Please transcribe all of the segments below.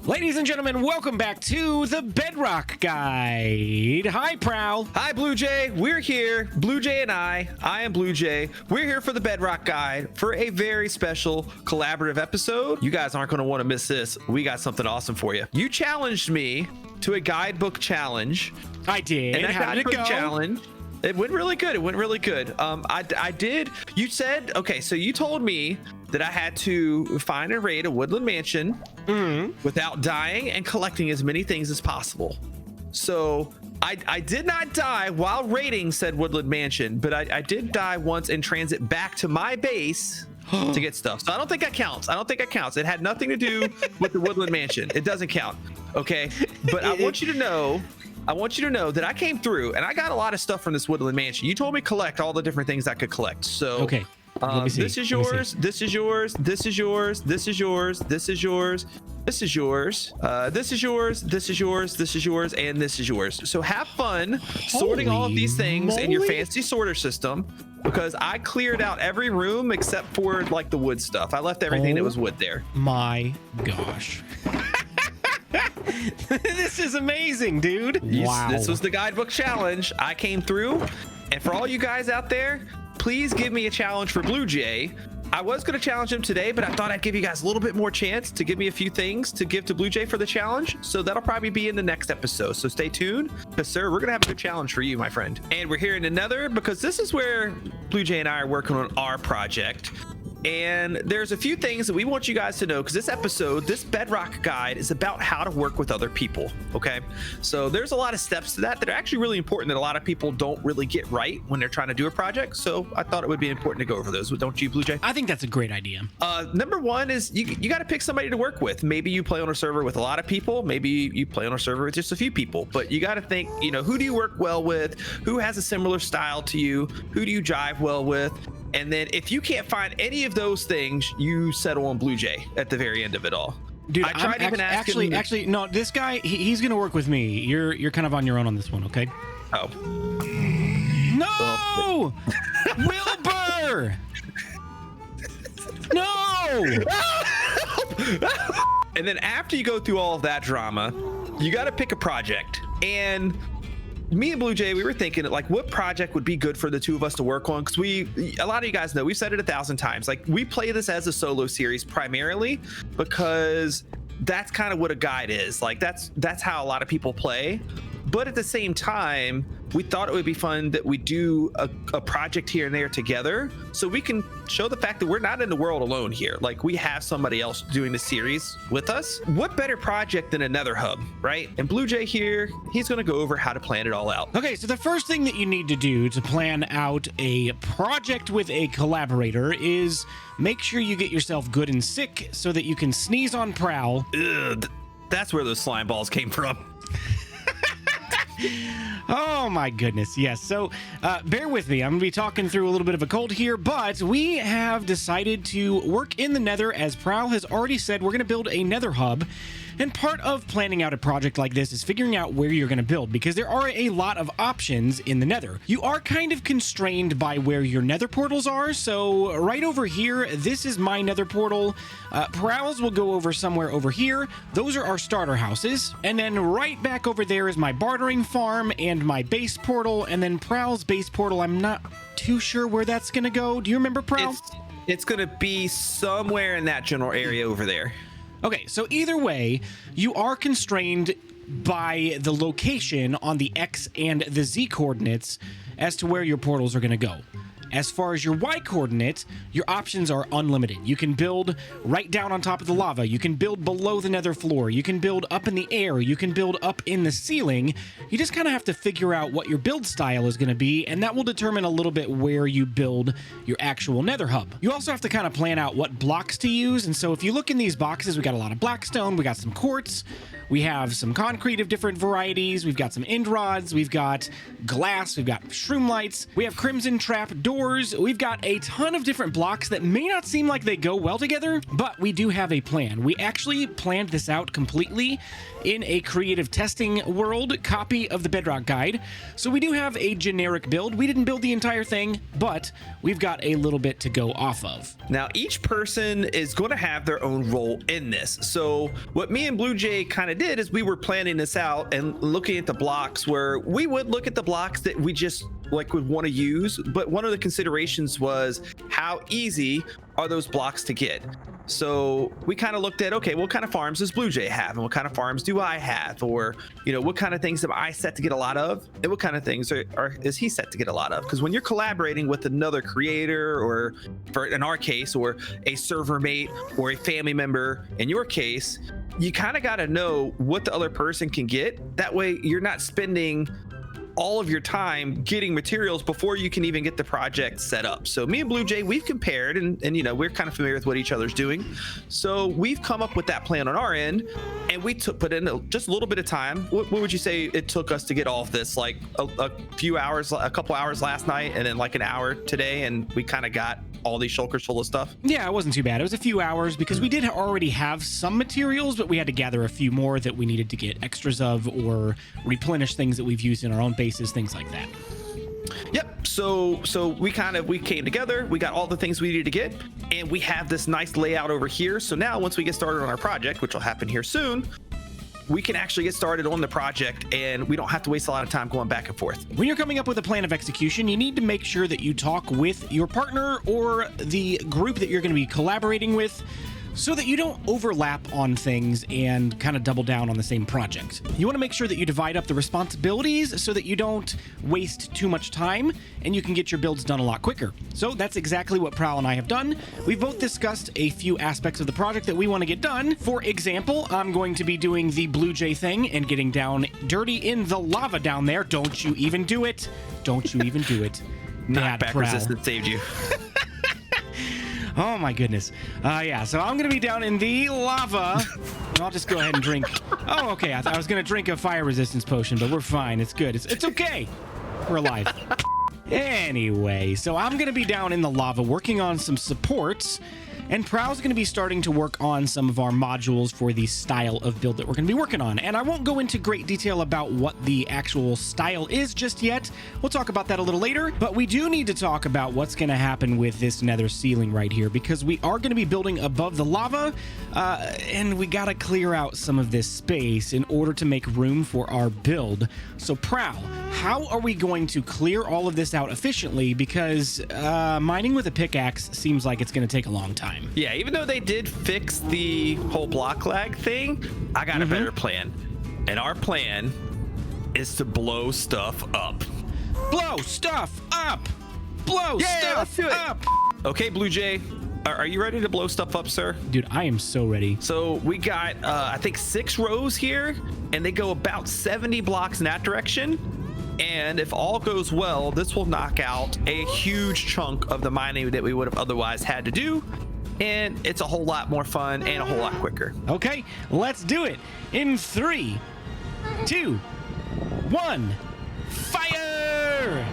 Ladies and gentlemen, welcome back to the Bedrock Guide. Hi, Prowl. Hi, Blue Jay. We're here. Blue Jay and I am Blue Jay. We're here for the Bedrock Guide for a very special collaborative episode. You guys aren't going to want to miss this. We got something awesome for you. You challenged me to a guidebook challenge. I did. And that How did it go? challenge, it went really good. It went really good. I did. You said, okay, so you told me that I had to find and raid a woodland mansion without dying and collecting as many things as possible. So I did not die while raiding said woodland mansion, but I did die once in transit back to my base to get stuff. So I don't think that counts. I don't think that counts. It had nothing to do with the woodland mansion. It doesn't count. Okay. But I want you to know that I came through and I got a lot of stuff from this woodland mansion. You told me collect all the different things I could collect. So okay. This is yours. This is yours. This is yours. This is yours. This is yours. This is yours. This is yours. This is yours. This is yours. And this is yours. So have fun sorting all of these things in your fancy sorter system, because I cleared out every room except for like the wood stuff. I left everything that was wood there. My gosh. This is amazing, dude. Wow. This was the guidebook challenge. I came through, and for all you guys out there, please give me a challenge for Blue Jay. I was going to challenge him today, but I thought I'd give you guys a little bit more chance to give me a few things to give to Blue Jay for the challenge. So that'll probably be in the next episode. So stay tuned, because sir, we're going to have a good challenge for you, my friend. And we're here in the Nether because this is where Blue Jay and I are working on our project. And there's a few things that we want you guys to know, because this episode, this Bedrock Guide, is about how to work with other people. Okay, so there's a lot of steps to that are actually really important that a lot of people don't really get right when they're trying to do a project. So I thought it would be important to go over those. Don't you, Blue Jay? I think that's a great idea. Number one is you got to pick somebody to work with. Maybe you play on a server with a lot of people. Maybe you play on a server with just a few people. But you got to think, who do you work well with? Who has a similar style to you? Who do you jive well with? And then if you can't find any of those things, you settle on Blue Jay at the very end of it all. Dude, I tried even asking. Actually, no. This guy, he's gonna work with me. You're kind of on your own on this one, okay? Oh. No, Wilbur. No. And then after you go through all of that drama, you got to pick a project. And me and Blue Jay, we were thinking like what project would be good for the two of us to work on, because a lot of you guys know, we've said it 1,000 times, like we play this as a solo series primarily because that's kind of what a guide is. Like that's how a lot of people play. But at the same time, we thought it would be fun that we do a project here and there together, so we can show the fact that we're not in the world alone here. Like we have somebody else doing the series with us. What better project than a Nether Hub, right? And Blue Jay here, he's going to go over how to plan it all out. Okay, so the first thing that you need to do to plan out a project with a collaborator is make sure you get yourself good and sick so that you can sneeze on Prowl. Ugh, that's where those slime balls came from. Oh my goodness, yes. So bear with me, I'm gonna be talking through a little bit of a cold here, but we have decided to work in the Nether. As Prowl has already said, we're gonna build a Nether Hub. And part of planning out a project like this is figuring out where you're going to build, because there are a lot of options in the Nether. You are kind of constrained by where your Nether portals are. So right over here, this is my Nether portal. Prowl's will go over somewhere over here. Those are our starter houses. And then right back over there is my bartering farm and my base portal. And then Prowl's base portal, I'm not too sure where that's going to go. Do you remember, Prowl? It's going to be somewhere in that general area over there. Okay, so either way, you are constrained by the location on the X and the Z coordinates as to where your portals are going to go. As far as your Y coordinate, your options are unlimited. You can build right down on top of the lava. You can build below the nether floor. You can build up in the air. You can build up in the ceiling. You just kind of have to figure out what your build style is going to be, and that will determine a little bit where you build your actual nether hub. You also have to kind of plan out what blocks to use, and so if you look in these boxes, we got a lot of blackstone, we got some quartz, we have some concrete of different varieties, we've got some end rods, we've got glass, we've got shroom lights, we have crimson trap door, doors. We've got a ton of different blocks that may not seem like they go well together, but we do have a plan. We actually planned this out completely in a creative testing world copy of the Bedrock guide. So we do have a generic build. We didn't build the entire thing, but we've got a little bit to go off of. Now, each person is going to have their own role in this. So what me and Blue Jay kind of did is we were planning this out and looking at the blocks where we would look at the blocks that we just like would want to use. But one of the considerations was how easy are those blocks to get? So we kind of looked at, okay, what kind of farms does Blue Jay have? And what kind of farms do I have? Or, you know, what kind of things am I set to get a lot of? And what kind of things is he set to get a lot of? Because when you're collaborating with another creator, or for in our case, or a server mate or a family member, in your case, you kind of got to know what the other person can get. That way you're not spending all of your time getting materials before you can even get the project set up. So me and Blue Jay, we've compared and you know, we're kind of familiar with what each other's doing. So we've come up with that plan on our end, and we put in just a little bit of time. What would you say it took us to get all of this? Like a few hours, a couple hours last night, and then like an hour today, and we kind of got all these shulkers full of stuff? Yeah, it wasn't too bad. It was a few hours because we did already have some materials, but we had to gather a few more that we needed to get extras of or replenish things that we've used in our own bases, things like that. Yep. So we came together, we got all the things we needed to get, and we have this nice layout over here. So now once we get started on our project, which will happen here soon, we can actually get started on the project and we don't have to waste a lot of time going back and forth. When you're coming up with a plan of execution, you need to make sure that you talk with your partner or the group that you're going to be collaborating with, so that you don't overlap on things and kind of double down on the same project. You want to make sure that you divide up the responsibilities so that you don't waste too much time and you can get your builds done a lot quicker. So that's exactly what Prowl and I have done. We've both discussed a few aspects of the project that we want to get done. For example, I'm going to be doing the Blue Jay thing and getting down dirty in the lava down there. Don't you even do it. Don't you even do it. Knockback resistance saved you. Oh my goodness. Yeah, so I'm gonna be down in the lava. I'll just go ahead and drink. Oh, okay. I was gonna drink a fire resistance potion, but we're fine. It's good. It's okay. We're alive. Anyway, so I'm gonna be down in the lava working on some supports, and Prowl's going to be starting to work on some of our modules for the style of build that we're going to be working on. And I won't go into great detail about what the actual style is just yet. We'll talk about that a little later. But we do need to talk about what's going to happen with this nether ceiling right here, because we are going to be building above the lava, and we got to clear out some of this space in order to make room for our build. So Prowl, how are we going to clear all of this out efficiently? Because mining with a pickaxe seems like it's going to take a long time. Yeah, even though they did fix the whole block lag thing, I got a better plan. And our plan is to blow stuff up. Blow stuff up! Blow stuff up! Okay, Blue Jay, are you ready to blow stuff up, sir? Dude, I am so ready. So we got, I think 6 rows here, and they go about 70 blocks in that direction. And if all goes well, this will knock out a huge chunk of the mining that we would have otherwise had to do. And it's a whole lot more fun and a whole lot quicker. Okay, let's do it. In 3, 2, 1, fire!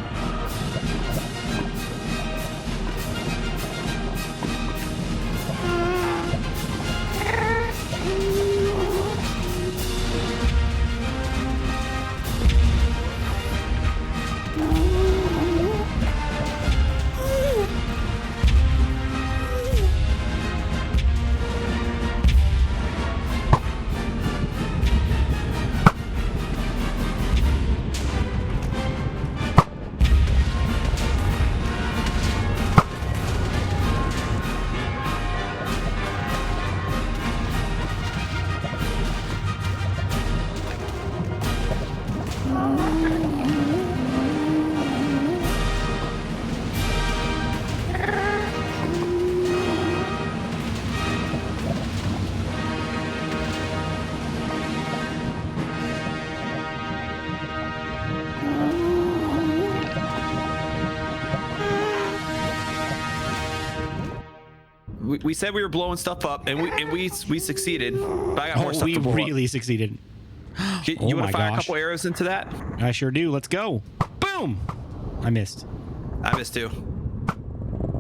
We said we were blowing stuff up, and we succeeded. But I got more stuff we to blow really up. succeeded. You want to fire a couple arrows into that? I sure do. Let's go. Boom! I missed. I missed too.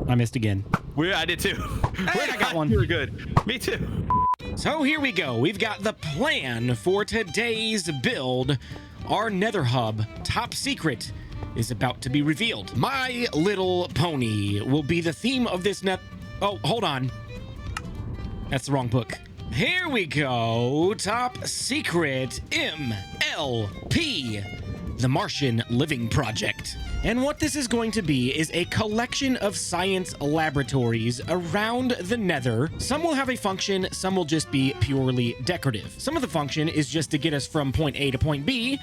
I missed again. I did too. Hey, I got one. You were good. Me too. So here we go. We've got the plan for today's build. Our Nether Hub, top secret, is about to be revealed. My Little Pony will be the theme of this Oh, hold on. That's the wrong book. Here we go. Top secret MLP, the Martian Living Project. And what this is going to be is a collection of science laboratories around the Nether. Some will have a function, some will just be purely decorative. Some of the function is just to get us from point A to point B,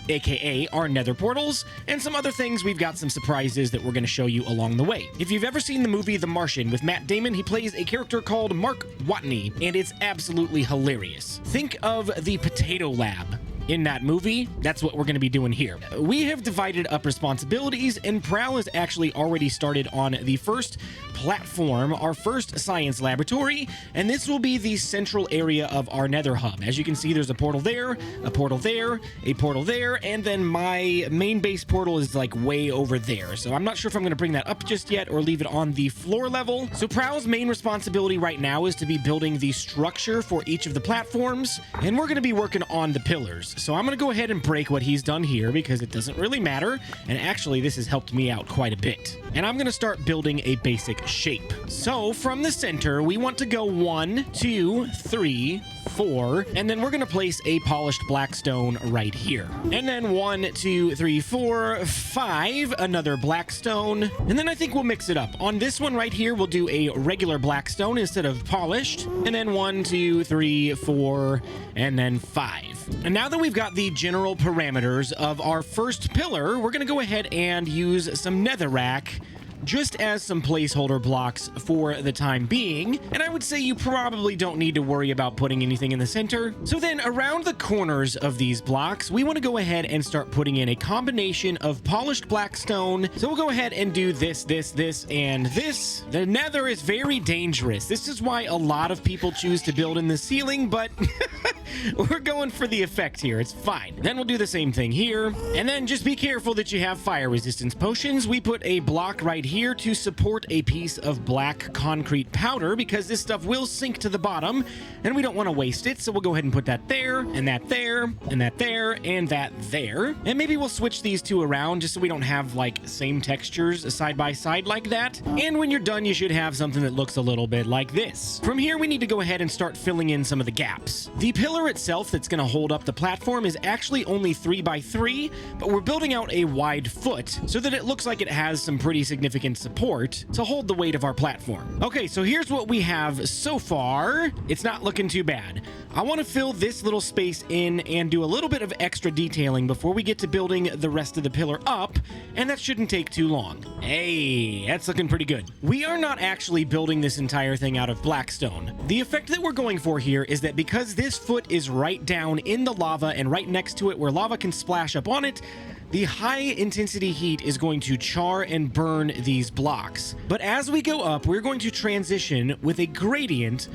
aka our nether portals, and some other things. We've got some surprises that we're going to show you along the way. If you've ever seen the movie The Martian with Matt Damon, he plays a character called Mark Watney, and it's absolutely hilarious. Think of the potato lab in that movie. That's what we're going to be doing here. We have divided up responsibilities, and Prowl has actually already started on the first platform, our first science laboratory, and this will be the central area of our Nether Hub. As you can see, there's a portal there, a portal there, a portal there, and then my main base portal is like way over there. So I'm not sure if I'm going to bring that up just yet or leave it on the floor level. So Prowl's main responsibility right now is to be building the structure for each of the platforms, and we're going to be working on the pillars. So I'm going to go ahead and break what he's done here because it doesn't really matter, and actually this has helped me out quite a bit. And I'm going to start building a basic shape. So from the center, we want to go 1, 2, 3, 4, and then we're going to place a polished black stone right here. And then 1, 2, 3, 4, 5, another black stone. And then I think we'll mix it up. On this one right here, we'll do a regular black stone instead of polished. And then 1, 2, 3, 4, and then 5. And now that we've got the general parameters of our first pillar, we're going to go ahead and use some netherrack just as some placeholder blocks for the time being. And I would say you probably don't need to worry about putting anything in the center. So then around the corners of these blocks, we want to go ahead and start putting in a combination of polished black stone. So we'll go ahead and do this, and this. The Nether is very dangerous. This is why a lot of people choose to build in the ceiling, but we're going for the effect here. It's fine. Then we'll do the same thing here. And then just be careful that you have fire resistance potions. We put a block right here to support a piece of black concrete powder because this stuff will sink to the bottom and we don't want to waste it. So we'll go ahead and put that there, and that there, and that there, and that there. And maybe we'll switch these two around just so we don't have like same textures side by side like that. And when you're done, you should have something that looks a little bit like this. From here, we need to go ahead and start filling in some of the gaps. The pillar itself that's going to hold up the platform is actually only 3 by 3, but we're building out a wide foot so that it looks like it has some pretty significant support to hold the weight of our platform. Okay, so here's what we have so far. It's not looking too bad. I want to fill this little space in and do a little bit of extra detailing before we get to building the rest of the pillar up, and that shouldn't take too long. Hey, that's looking pretty good. We are not actually building this entire thing out of blackstone. The effect that we're going for here is that because this foot is right down in the lava and right next to it where lava can splash up on it, the high intensity heat is going to char and burn these blocks. But as we go up, we're going to transition with a gradient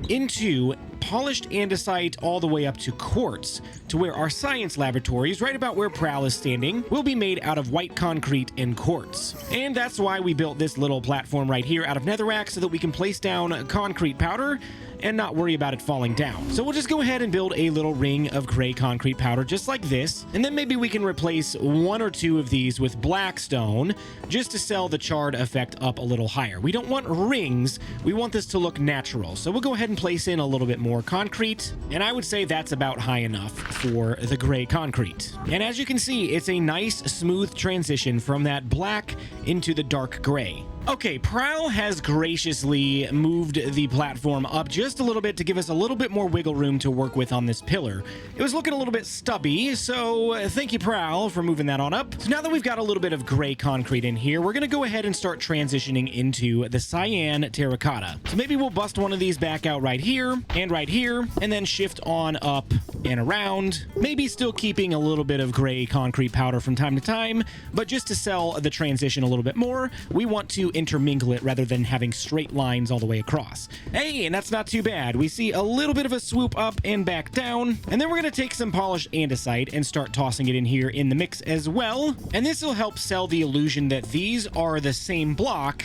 into polished andesite all the way up to quartz, to where our science laboratories, right about where Prowl is standing, will be made out of white concrete and quartz. And that's why we built this little platform right here out of netherrack so that we can place down concrete powder and not worry about it falling down. So we'll just go ahead and build a little ring of gray concrete powder just like this, and then maybe we can replace 1 or 2 of these with black stone just to sell the charred effect up a little higher. We don't want rings, we want this to look natural. So we'll go ahead and place in a little bit more concrete, and I would say that's about high enough for the gray concrete. And as you can see, it's a nice smooth transition from that black into the dark gray. Okay, Prowl has graciously moved the platform up just a little bit to give us a little bit more wiggle room to work with on this pillar. It was looking a little bit stubby, so thank you, Prowl, for moving that on up. So now that we've got a little bit of gray concrete in here, we're going to go ahead and start transitioning into the cyan terracotta. So maybe we'll bust one of these back out right here, and then shift on up and around. Maybe still keeping a little bit of gray concrete powder from time to time, but just to sell the transition a little bit more, we want to intermingle it rather than having straight lines all the way across. Hey, and that's not too bad. We see a little bit of a swoop up and back down, and then we're going to take some polished andesite and start tossing it in here in the mix as well. And this will help sell the illusion that these are the same block,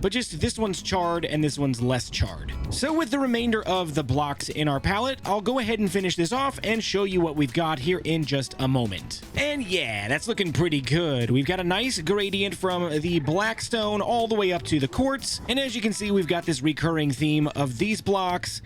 but just this one's charred and this one's less charred. So with the remainder of the blocks in our palette, I'll go ahead and finish this off and show you what we've got here in just a moment. And yeah, that's looking pretty good. We've got a nice gradient from the black stone all the way up to the quartz. And as you can see, we've got this recurring theme of these blocks,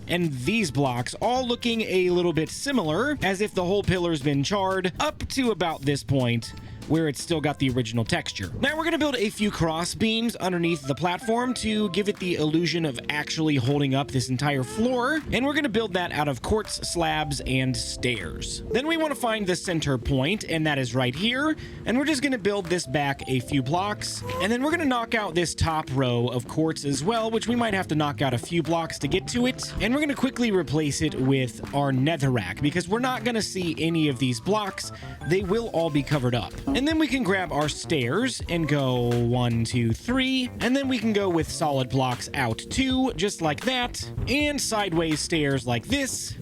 and these blocks all looking a little bit similar, as if the whole pillar's been charred up to about this point, where it's still got the original texture. Now we're gonna build a few cross beams underneath the platform to give it the illusion of actually holding up this entire floor, and we're gonna build that out of quartz slabs and stairs. Then we want to find the center point, and that is right here, and we're just gonna build this back a few blocks, and then we're gonna knock out this top row of quartz as well, which we might have to knock out a few blocks to get to it, and we're gonna quickly replace it with our netherrack, because we're not gonna see any of these blocks. They will all be covered up. And then we can grab our stairs and go 1, 2, 3, and then we can go with solid blocks out 2, just like that, and sideways stairs like this,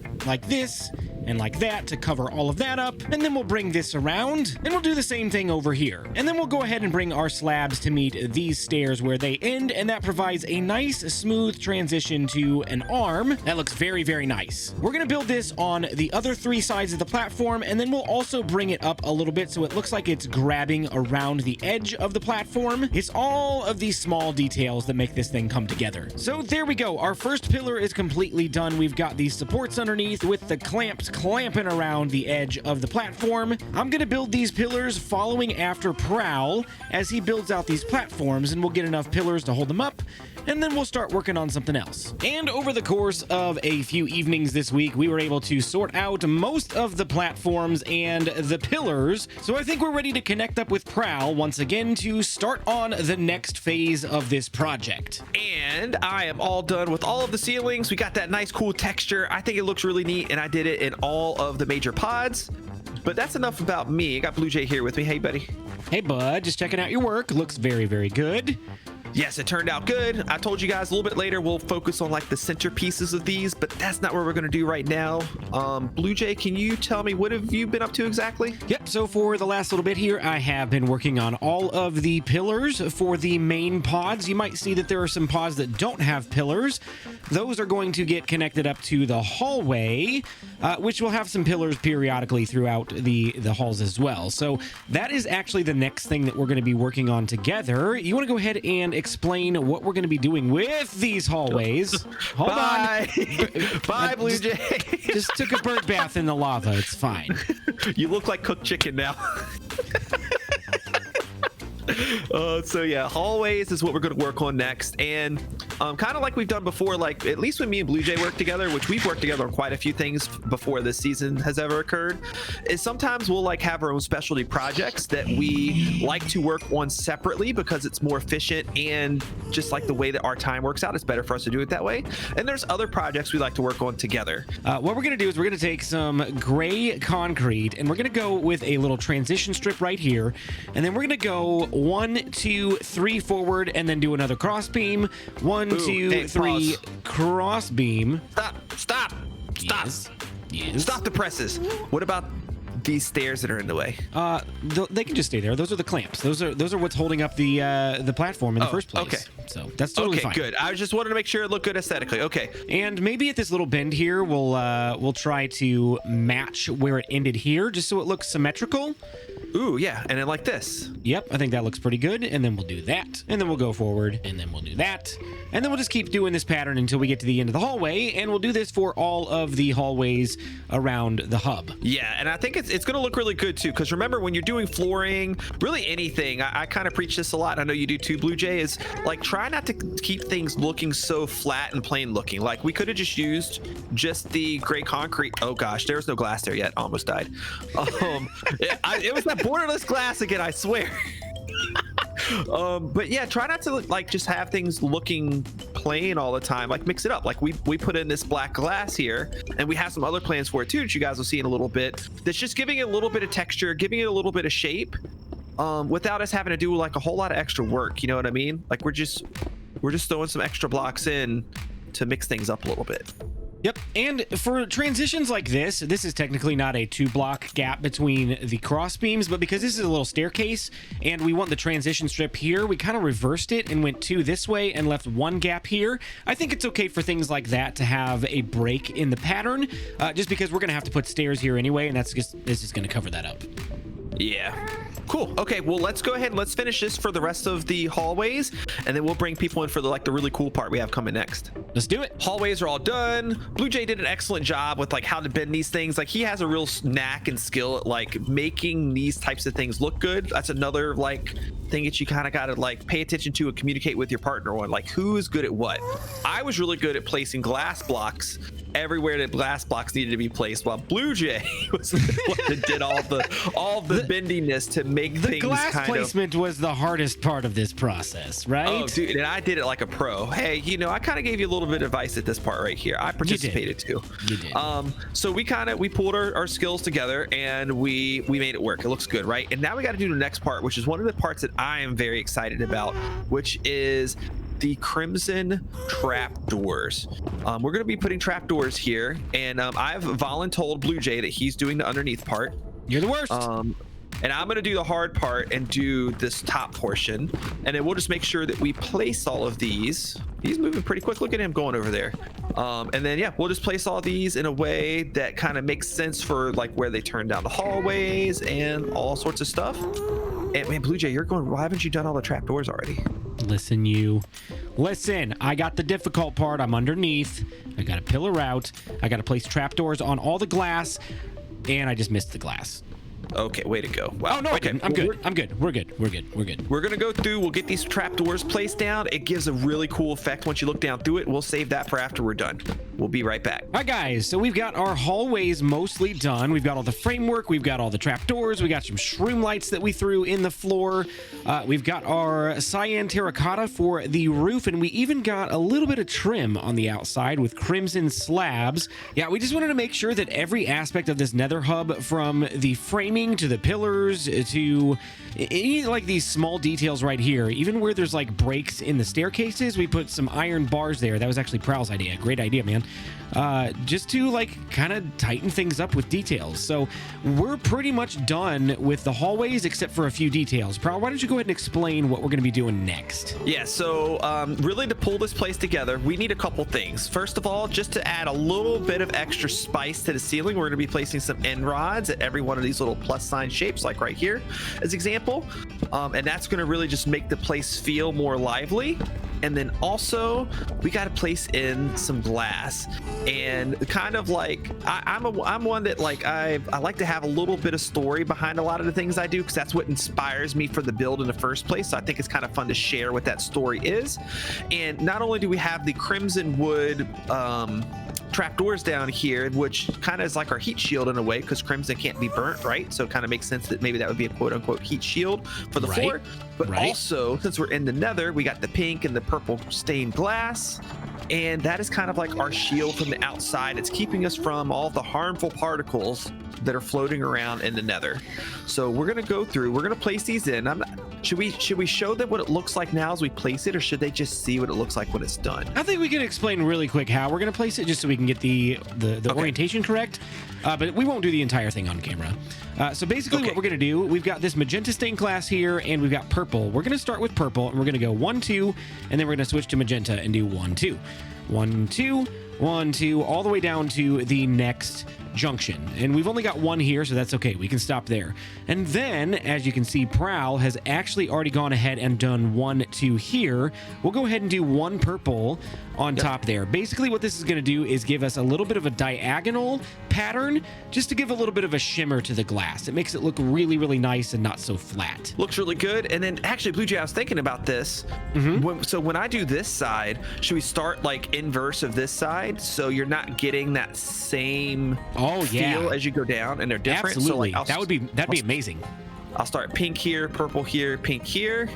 and like that to cover all of that up. And then we'll bring this around, and we'll do the same thing over here. And then we'll go ahead and bring our slabs to meet these stairs where they end, and that provides a nice smooth transition to an arm. That looks very, very nice. We're gonna build this on the other 3 sides of the platform, and then we'll also bring it up a little bit so it looks like it's grabbing around the edge of the platform. It's all of these small details that make this thing come together. So there we go. Our first pillar is completely done. We've got these supports underneath with the clamps clamping around the edge of the platform. I'm gonna build these pillars following after Prowl as he builds out these platforms, and we'll get enough pillars to hold them up, and then we'll start working on something else. And over the course of a few evenings this week, we were able to sort out most of the platforms and the pillars, so I think we're ready to connect up with Prowl once again to start on the next phase of this project. And I am all done with all of the ceilings. We got that nice cool texture. I think it looks really neat, and I did it in all of the major pods. But that's enough about me. I got Blue Jay here with me. Hey, buddy. Hey, bud. Just checking out your work. Looks very, very good. Yes, it turned out good. I told you guys a little bit later we'll focus on like the centerpieces of these, but that's not what we're going to do right now. Blue Jay, can you tell me what have you been up to exactly? Yep, so for the last little bit here, I have been working on all of the pillars for the main pods. You might see that there are some pods that don't have pillars. Those are going to get connected up to the hallway, which will have some pillars periodically throughout the halls as well. So that is actually the next thing that we're going to be working on together. You want to go ahead and explain what we're going to be doing with these hallways. Hold on. Bye, Blue Jay. Just took a bird bath in the lava. It's fine. You look like cooked chicken now. So yeah, hallways is what we're going to work on next, and kind of like we've done before, like at least when me and Blue Jay work together, which we've worked together on quite a few things before this season has ever occurred, is sometimes we'll like have our own specialty projects that we like to work on separately because it's more efficient, and just like the way that our time works out, it's better for us to do it that way. And there's other projects we like to work on together. What we're going to do is we're going to take some gray concrete, and we're going to go with a little transition strip right here, and then we're going to go 1, 2, 3 forward, and then do another cross beam. 1, 2, 3 cross beam. Stop. Yes. Stop the presses. What about these stairs that are in the way? They can just stay there. Those are the clamps. Those are what's holding up the platform in the first place. Okay. So that's totally fine. Okay, good. I just wanted to make sure it looked good aesthetically. Okay. And maybe at this little bend here, we'll try to match where it ended here, just so it looks symmetrical. Ooh, yeah, and then like this. Yep, I think that looks pretty good. And then we'll do that, and then we'll go forward, and then we'll do that, and then we'll just keep doing this pattern until we get to the end of the hallway, and we'll do this for all of the hallways around the hub. Yeah, and I think it's going to look really good too, because remember, when you're doing flooring, really anything, I kind of preach this a lot, I know you do too, Blue Jay, is like try not to keep things looking so flat and plain looking. Like we could have just used just the gray concrete. Oh gosh, there's no glass there yet. Almost died. It was that borderless glass again, I swear. But yeah, try not to like just have things looking plain all the time. Like mix it up. Like we put in this black glass here, and we have some other plans for it too that you guys will see in a little bit. That's just giving it a little bit of texture, giving it a little bit of shape, without us having to do like a whole lot of extra work. You know what I mean? Like we're just throwing some extra blocks in to mix things up a little bit. Yep, and for transitions like this is technically not a 2-block gap between the cross beams, but because this is a little staircase and we want the transition strip here, we kind of reversed it and went 2 this way and left 1 gap here. I think it's okay for things like that to have a break in the pattern, just because we're going to have to put stairs here anyway, and this is going to cover that up. Yeah. Cool. Okay, well, let's go ahead and let's finish this for the rest of the hallways, and then we'll bring people in for the really cool part we have coming next. Let's do it. Hallways are all done. Blue Jay did an excellent job with like how to bend these things. Like he has a real knack and skill at like making these types of things look good. That's another like thing that you kind of got to like pay attention to and communicate with your partner on, like who is good at what. I was really good at placing glass blocks everywhere that glass blocks needed to be placed, while Blue Jay was the one that did all the bendiness to make the things glass placement was the hardest part of this process, right? Oh, dude, and I did it like a pro. Hey, you know, I kind of gave you a little bit of advice at this part right here. I participated too. You did. So we pulled our skills together and we made it work. It looks good, right? And now we got to do the next part, which is one of the parts that I am very excited about, which is the crimson trapdoors. We're going to be putting trapdoors here, and I've voluntold Blue Jay that he's doing the underneath part. You're the worst. And I'm going to do the hard part and do this top portion, and then we'll just make sure that we place all of these. He's moving pretty quick. Look at him going over there. And then yeah, we'll just place all these in a way that kind of makes sense for like where they turn down the hallways and all sorts of stuff. And man, Blue Jay, you're going, why haven't you done all the trapdoors already? Listen, I got the difficult part. I'm underneath. I got to pillar out. I got to place trapdoors on all the glass, and I just missed the glass. Okay, way to go. Wow. Oh, no, okay. I'm good. We're good. We're going to go through. We'll get these trapdoors placed down. It gives a really cool effect once you look down through it. We'll save that for after we're done. We'll be right back. All right, guys. So we've got our hallways mostly done. We've got all the framework. We've got all the trapdoors. We got some shroom lights that we threw in the floor. We've got our cyan terracotta for the roof. And we even got a little bit of trim on the outside with crimson slabs. Yeah, we just wanted to make sure that every aspect of this Nether Hub, from the framing to the pillars to any like these small details right here, even where there's like breaks in the staircases, we put some iron bars there. That was actually Prowl's idea. Great idea, man. Just to like kind of tighten things up with details. So we're pretty much done with the hallways except for a few details. Prowl, why don't you go ahead and explain what we're going to be doing next? Yeah, so really to pull this place together, we need a couple things. First of all, just to add a little bit of extra spice to the ceiling, we're going to be placing some end rods at every one of these little plus sign shapes, like right here as example. And that's going to really just make the place feel more lively. And then also we got to place in some glass, and kind of like I'm one that like I like to have a little bit of story behind a lot of the things I do, because that's what inspires me for the build in the first place. So I think it's kind of fun to share what that story is. And not only do we have the crimson wood trapdoors down here, which kind of is like our heat shield in a way, because crimson can't be burnt, right? So it kind of makes sense that maybe that would be a quote-unquote heat shield for the floor. But also, since we're in the Nether, we got the pink and the purple stained glass, and that is kind of like our shield from the outside. It's keeping us from all the harmful particles that are floating around in the Nether. So we're going to go through, we're going to place these in. Should we show them what it looks like now as we place it, or should they just see what it looks like when it's done? I think we can explain really quick how we're going to place it, just so we can get the orientation correct. But we won't do the entire thing on camera. So basically what we're going to do, we've got this magenta stained glass here, and we've got purple. We're going to start with purple, and we're going to go 1, 2, and then we're going to switch to magenta and do 1, 2. 1, 2, 1, 2, all the way down to the next junction. And we've only got one here, so that's okay. We can stop there. And then, as you can see, Prowl has actually already gone ahead and done 1, 2 here. We'll go ahead and do 1 purple on top there. Basically, what this is going to do is give us a little bit of a diagonal pattern, just to give a little bit of a shimmer to the glass. It makes it look really, really nice and not so flat. Looks really good. And then actually, Blue Jay, I was thinking about this. So when I do this side, should we start like inverse of this side, so you're not getting that same feel as you go down, and they're different? Absolutely. So like, that'd be amazing. I'll start pink here, purple here, pink here.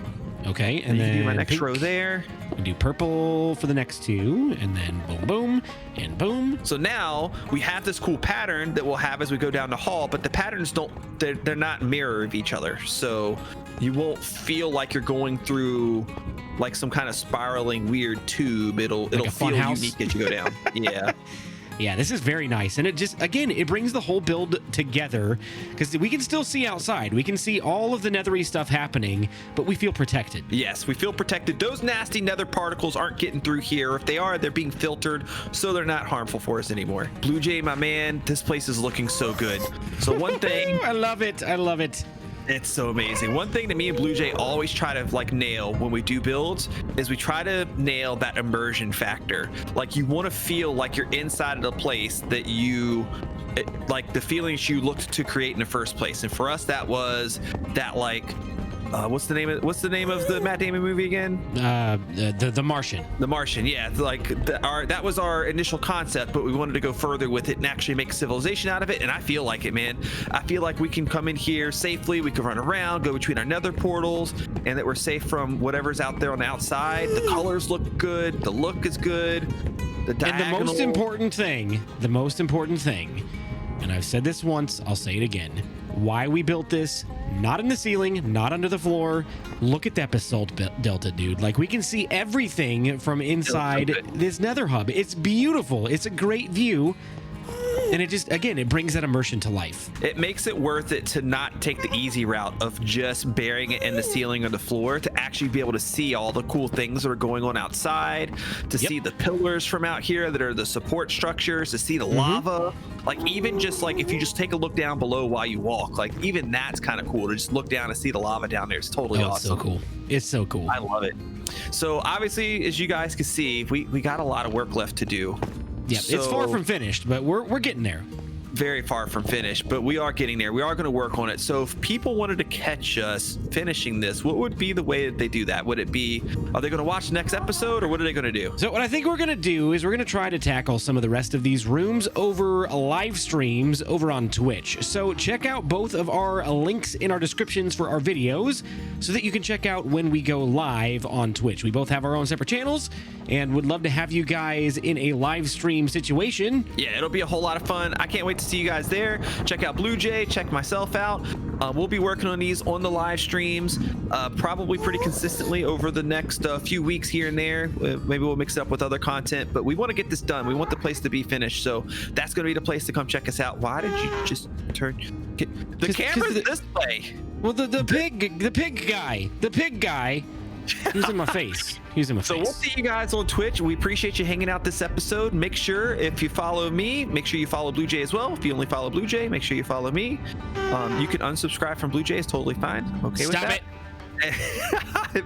Okay, and then do my next row there. We do purple for the next 2, and then boom, boom, and boom. So now we have this cool pattern that we'll have as we go down the hall, but the patterns they're not mirror of each other. So you won't feel like you're going through like some kind of spiraling weird tube. It'll feel unique as you go down. Yeah. Yeah, this is very nice. And it just, again, it brings the whole build together because we can still see outside. We can see all of the nethery stuff happening, but we feel protected. Yes, we feel protected. Those nasty nether particles aren't getting through here. If they are, they're being filtered, so they're not harmful for us anymore. Blue Jay, my man, this place is looking so good. So one thing... I love it. I love it. It's so amazing. One thing that me and Blue Jay always try to like nail when we do builds is we try to nail that immersion factor. Like you want to feel like you're inside of the place that like the feelings you looked to create in the first place. And for us, that was that like what's the name of the Matt Damon movie again? The Martian. The Martian, yeah. Like that was our initial concept, but we wanted to go further with it and actually make civilization out of it. And I feel like it, man. I feel like we can come in here safely. We can run around, go between our nether portals, and that we're safe from whatever's out there on the outside. The colors look good. The look is good. The diagonal. And the most important thing, and I've said this once, I'll say it again. Why we built this, not in the ceiling, not under the floor. Look at that basalt delta, dude. Like we can see everything from inside this nether hub. It's beautiful. It's a great view. And it just, again, it brings that immersion to life. It makes it worth it to not take the easy route of just burying it in the ceiling or the floor, to actually be able to see all the cool things that are going on outside, to see the pillars from out here that are the support structures, to see the lava. Like even just like if you just take a look down below while you walk, like even that's kind of cool to just look down and see the lava down there. It's totally awesome. It's so cool. It's so cool. I love it. So obviously, as you guys can see, we got a lot of work left to do. Yeah, it's far from finished, but we're getting there. Very far from finished, but we are getting there. We are going to work on it. So if people wanted to catch us finishing this, what would be the way that they do that? Would it be, are they going to watch the next episode, or what are they going to do? So what I think we're going to do is we're going to try to tackle some of the rest of these rooms over live streams over on Twitch. So check out both of our links in our descriptions for our videos so that you can check out when we go live on Twitch. We both have our own separate channels and would love to have you guys in a live stream situation. Yeah, it'll be a whole lot of fun. I can't wait to see you guys there. Check out Blue Jay, check myself out. We'll be working on these on the live streams probably pretty consistently over the next few weeks here and there. Maybe we'll mix it up with other content, but we want to get this done. We want the place to be finished, so that's going to be the place to come check us out. Why did you just turn the camera's this way? Well, the pig guy he was in my face. So we'll see you guys on Twitch. We appreciate you hanging out this episode. Make sure if you follow me, make sure you follow Blue Jay as well. If you only follow Blue Jay, make sure you follow me. You can unsubscribe from Blue Jay. It's totally fine. Okay with that? Stop it.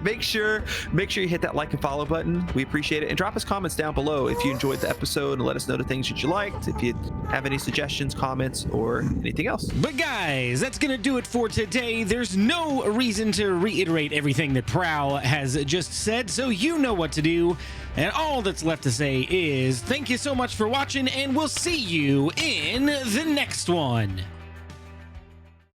make sure you hit that like and follow button. We appreciate it, and drop us comments down below if you enjoyed the episode, and let us know the things that you liked, if you have any suggestions, comments, or anything else. But guys, that's gonna do it for today. There's no reason to reiterate everything that Prowl has just said, so you know what to do, and all that's left to say is thank you so much for watching, and we'll see you in the next one.